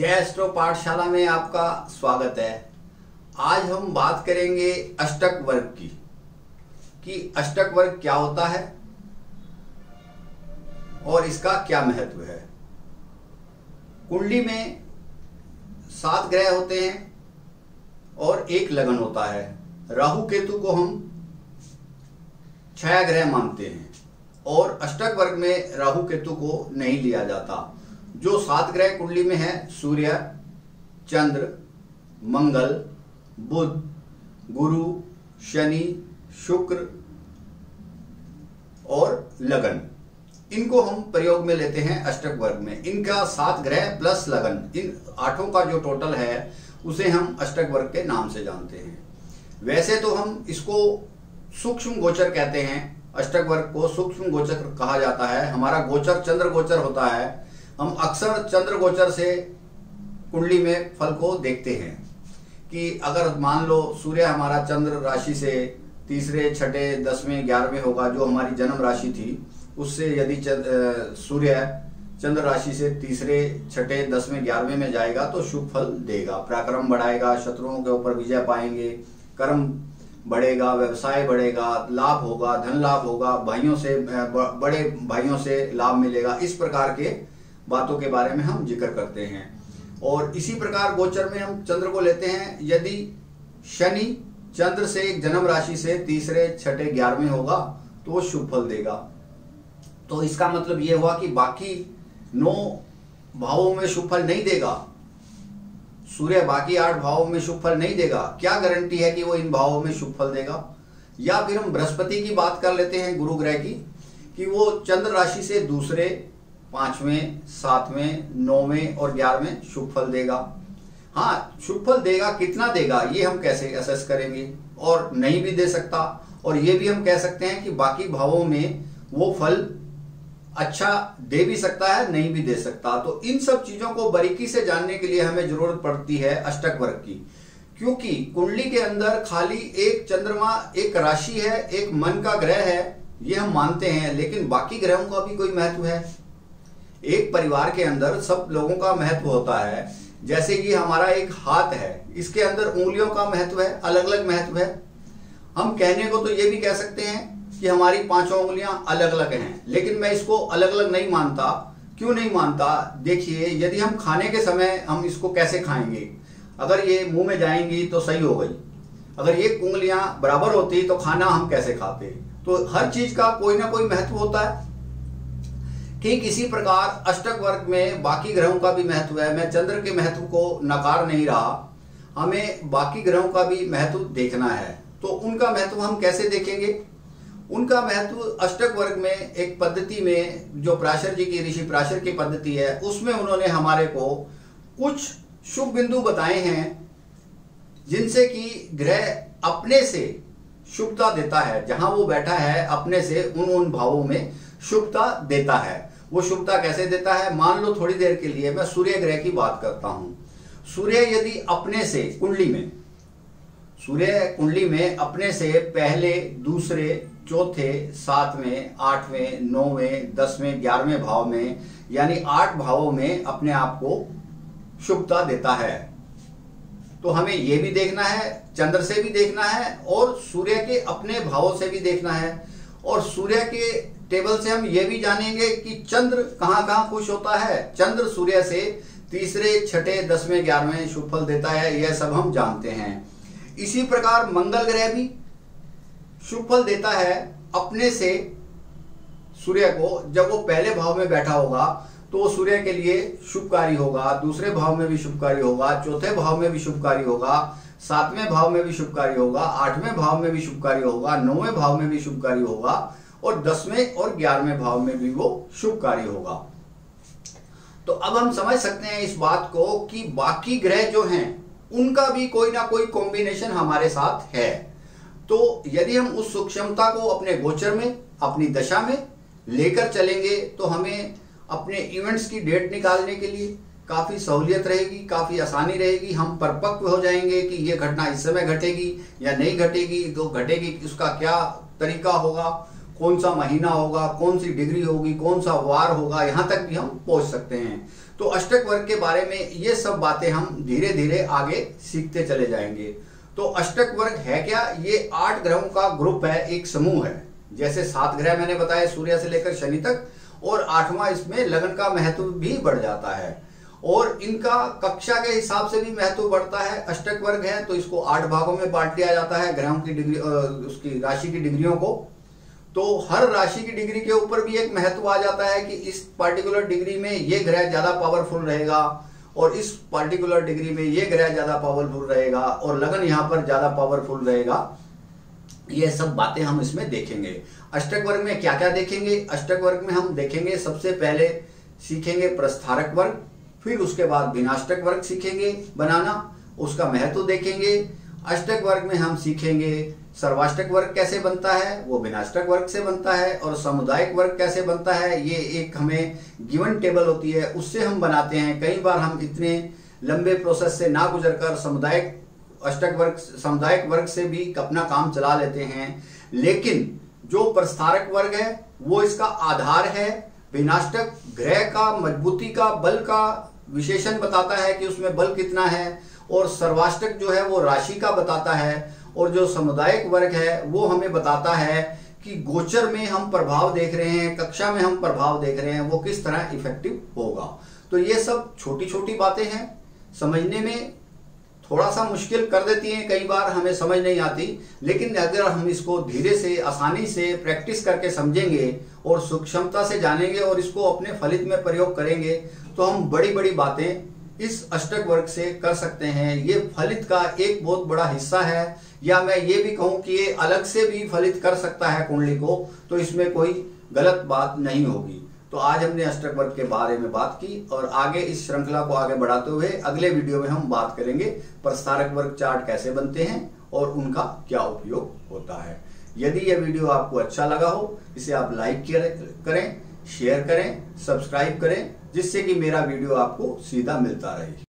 जय एस्ट्रो पाठशाला में आपका स्वागत है। आज हम बात करेंगे अष्टक वर्ग की कि अष्टक वर्ग क्या होता है और इसका क्या महत्व है। कुंडली में 7 ग्रह होते हैं और एक लगन होता है। राहु केतु को हम छाया ग्रह मानते हैं और अष्टक वर्ग में राहु केतु को नहीं लिया जाता। जो 7 ग्रह कुंडली में है, सूर्य, चंद्र, मंगल, बुध, गुरु, शनि, शुक्र और लगन, इनको हम प्रयोग में लेते हैं अष्टक वर्ग में। इनका 7 ग्रह प्लस लगन, इन 8 का जो टोटल है उसे हम अष्टक वर्ग के नाम से जानते हैं। वैसे तो हम इसको सूक्ष्म गोचर कहते हैं, अष्टक वर्ग को सूक्ष्म गोचर कहा जाता है। हमारा गोचर चंद्र गोचर होता है। हम अक्सर चंद्र गोचर से कुंडली में फल को देखते हैं कि अगर मान लो सूर्य हमारा चंद्र राशि से तीसरे, छठे, 10वें, 11वें होगा, जो हमारी जन्म राशि थी, उससे यदि सूर्य चंद्र राशि से तीसरे, छठे, 10वें, 11वें में जाएगा तो शुभ फल देगा, पराक्रम बढ़ाएगा, शत्रुओं के ऊपर विजय पाएंगे, कर्म बढ़ेगा, व्यवसाय बढ़ेगा, लाभ होगा, धन लाभ होगा, भाइयों से, बड़े भाइयों से लाभ मिलेगा। इस प्रकार के बातों के बारे में हम जिक्र करते हैं। और इसी प्रकार गोचर में हम चंद्र को लेते हैं। यदि शनि चंद्र से एक जन्म राशि से तीसरे, छठे, 11वें होगा तो वो शुभ फल देगा। तो इसका मतलब ये हुआ कि बाकी 9 भावों में शुभ फल नहीं देगा। सूर्य बाकी 8 भावों में शुभ फल नहीं देगा। क्या गारंटी है कि वो इन भावों में शुभ फल देगा? या फिर हम बृहस्पति की बात कर लेते हैं, गुरु ग्रह की, कि वो चंद्र राशि से दूसरे, 5वें, 7वें, 9वें और 11वें शुभ फल देगा। हाँ, शुभ फल देगा, कितना देगा ये हम कैसे असेस करेंगे? और नहीं भी दे सकता, और ये भी हम कह सकते हैं कि बाकी भावों में वो फल अच्छा दे भी सकता है, नहीं भी दे सकता। तो इन सब चीजों को बारीकी से जानने के लिए हमें जरूरत पड़ती है अष्टक वर्ग की, क्योंकि कुंडली के अंदर खाली एक चंद्रमा, एक राशि है, एक मन का ग्रह है, ये हम मानते हैं, लेकिन बाकी ग्रहों का भी कोई महत्व है। एक परिवार के अंदर सब लोगों का महत्व होता है। जैसे कि हमारा एक हाथ है, इसके अंदर उंगलियों का महत्व है, अलग अलग महत्व है। हम कहने को तो ये भी कह सकते हैं कि हमारी 5 उंगलियां अलग अलग हैं, लेकिन मैं इसको अलग अलग नहीं मानता। क्यों नहीं मानता? देखिए, यदि हम खाने के समय हम इसको कैसे खाएंगे? अगर ये मुंह में जाएंगी तो सही हो गई, अगर ये उंगलियां बराबर होती तो खाना हम कैसे खाते? तो हर चीज का कोई ना कोई महत्व होता है। ठीक इसी प्रकार अष्टक वर्ग में बाकी ग्रहों का भी महत्व है। मैं चंद्र के महत्व को नकार नहीं रहा, हमें बाकी ग्रहों का भी महत्व देखना है। तो उनका महत्व हम कैसे देखेंगे? उनका महत्व अष्टक वर्ग में एक पद्धति में, जो पराशर जी की, ऋषि पराशर की पद्धति है, उसमें उन्होंने हमारे को कुछ शुभ बिंदु बताए हैं जिनसे कि ग्रह अपने से शुभता देता है। जहां वो बैठा है अपने से उन भावों में शुभता देता है। वो शुभता कैसे देता है? मान लो थोड़ी देर के लिए मैं सूर्य ग्रह की बात करता हूं। सूर्य यदि अपने से कुंडली में, सूर्य कुंडली में अपने से पहले, दूसरे, चौथे, 7वें, 8वें, 9वें, 10वें, 11वें भाव में, यानी 8 भावों में अपने आप को शुभता देता है, तो हमें यह भी देखना है, चंद्र से भी देखना है और सूर्य के अपने भावों से भी देखना है। और सूर्य के टेबल से हम ये भी जानेंगे कि चंद्र कहां कहां खुश होता है। चंद्र सूर्य से तीसरे, छठे, 10वें, 11वें शुभ फल देता है, यह सब हम जानते हैं। इसी प्रकार मंगल ग्रह भी शुभ फल देता है अपने से सूर्य को। जब वो पहले भाव में बैठा होगा तो वो सूर्य के लिए शुभकारी होगा, दूसरे भाव में भी शुभकारी होगा, चौथे भाव में भी शुभकारी होगा, 7वें भाव में भी शुभकारी होगा, 8वें भाव में भी शुभकारी होगा, 9वें भाव में भी शुभकारी होगा और 10वें और 11वें भाव में भी वो शुभकारी होगा। तो अब हम समझ सकते हैं इस बात को कि बाकी ग्रह जो हैं उनका भी कोई ना कोई कॉम्बिनेशन हमारे साथ है। तो यदि हम उस सूक्ष्मता को अपने गोचर में, अपनी दशा में लेकर चलेंगे तो हमें अपने इवेंट्स की डेट निकालने के लिए काफी सहूलियत रहेगी, काफी आसानी रहेगी। हम परिपक्व हो जाएंगे कि ये घटना इस समय घटेगी या नहीं घटेगी, तो घटेगी उसका क्या तरीका होगा, कौन सा महीना होगा, कौन सी डिग्री होगी, कौन सा वार होगा, यहाँ तक भी हम पहुंच सकते हैं। तो अष्टक वर्ग के बारे में ये सब बातें हम धीरे धीरे आगे सीखते चले जाएंगे। तो अष्टक वर्ग है क्या? ये 8 ग्रहों का ग्रुप है, एक समूह है। जैसे 7 ग्रह मैंने बताया सूर्य से लेकर शनि तक, और 8वां इसमें लगन का महत्व भी बढ़ जाता है, और इनका कक्षा के हिसाब से भी महत्व बढ़ता है। अष्टक वर्ग है तो इसको 8 भागों में बांट दिया जाता है, ग्रहों की डिग्री, उसकी राशि की डिग्रियों को। तो हर राशि की डिग्री के ऊपर भी एक महत्व आ जाता है कि इस पार्टिकुलर डिग्री में ये ग्रह ज्यादा पावरफुल रहेगा, और इस पार्टिकुलर डिग्री में ये ग्रह ज्यादा पावरफुल रहेगा, और लगन यहाँ पर ज्यादा पावरफुल रहेगा। ये सब बातें हम इसमें देखेंगे। अष्टक वर्ग में क्या क्या देखेंगे? अष्टक वर्ग में हम देखेंगे, सबसे पहले सीखेंगे प्रस्थारक वर्ग, फिर उसके बाद भिन्नाष्टक वर्ग सीखेंगे बनाना, उसका महत्व देखेंगे। अष्टक वर्ग में हम सीखेंगे सर्वाष्टक वर्ग कैसे बनता है, वो भिन्नाष्टक वर्ग से बनता है, और सामुदायिक वर्ग कैसे बनता है, ये एक हमें गिवन टेबल होती है उससे हम बनाते हैं। कई बार हम इतने लंबे प्रोसेस से ना गुजरकर सामुदायिक वर्ग से भी अपना काम चला लेते हैं। लेकिन जो प्रस्थारक वर्ग है वो इसका आधार है। भिन्नाष्टक ग्रह का मजबूती का, बल का विशेषण बताता है कि उसमें बल कितना है, और सर्वाष्टक जो है वो राशि का बताता है, और जो सामुदायिक वर्ग है वो हमें बताता है कि गोचर में हम प्रभाव देख रहे हैं, कक्षा में हम प्रभाव देख रहे हैं, वो किस तरह इफेक्टिव होगा। तो ये सब छोटी छोटी बातें हैं, समझने में थोड़ा सा मुश्किल कर देती हैं, कई बार हमें समझ नहीं आती। लेकिन अगर हम इसको धीरे से, आसानी से प्रैक्टिस करके समझेंगे और सूक्ष्मता से जानेंगे और इसको अपने फलित में प्रयोग करेंगे, तो हम बड़ी बड़ी बातें इस अष्टक वर्ग से कर सकते हैं। ये फलित का एक बहुत बड़ा हिस्सा है, या मैं ये भी कहूं कि ये अलग से भी फलित कर सकता है कुंडली को, तो इसमें कोई गलत बात नहीं होगी। तो आज हमने अष्टक वर्ग के बारे में बात की, और आगे इस श्रृंखला को आगे बढ़ाते हुए अगले वीडियो में हम बात करेंगे प्रस्थारक वर्ग चार्ट कैसे बनते हैं और उनका क्या उपयोग होता है। यदि यह वीडियो आपको अच्छा लगा हो, इसे आप लाइक करें, शेयर करें, सब्सक्राइब करें, जिससे कि मेरा वीडियो आपको सीधा मिलता रहे।